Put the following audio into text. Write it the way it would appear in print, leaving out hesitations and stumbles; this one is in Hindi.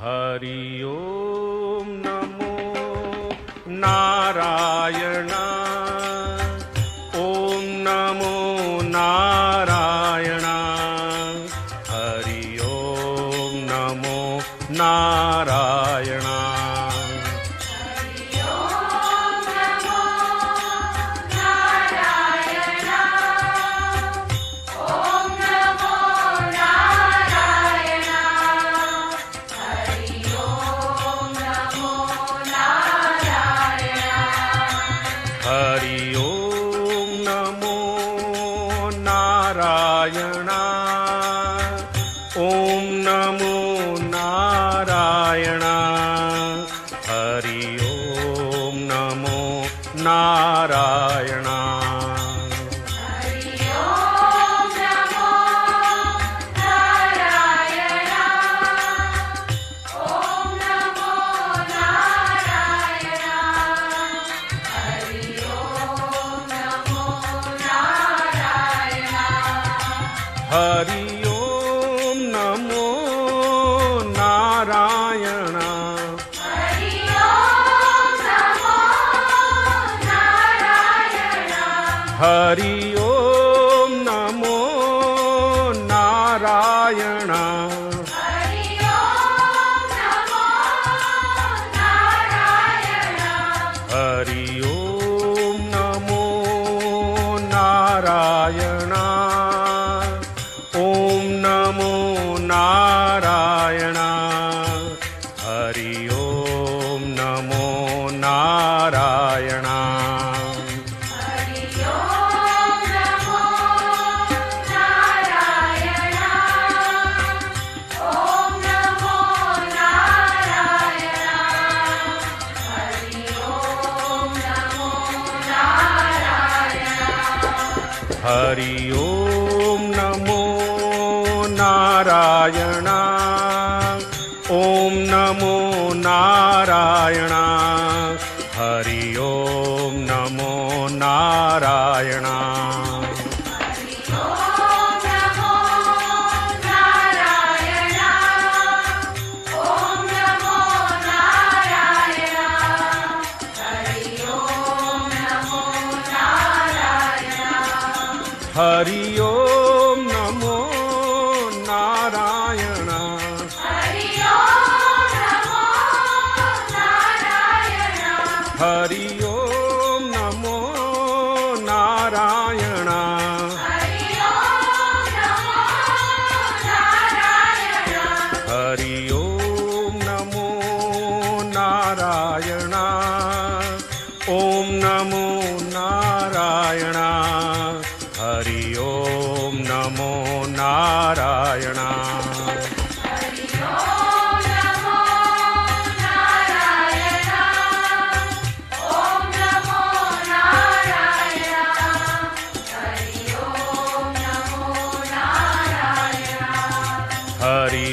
हरि ओम नमो नारायण। ओम नमो नारायण। हरि ओम नमो नारायण। हरि ओम नमो नारायण। ओम नमो नारायण। हरि ओम नमो नारायण। हरि ओम नमो नारायण। हरि ओम नमो नारायण। हरि ओम नमो नारायण। ओम नमो नारायण। हरि ओम नमो नारायण। हरि ओम नमो नारायण। ओम नमो नारायण। हरि ओम नमो नारायण। हरि ओम नमो नारायण। हरि ओम नमो नारायण। हरि ओम नमो नारायण। ओम नमो नारायण। हरि ओम नमो नारायण। हरि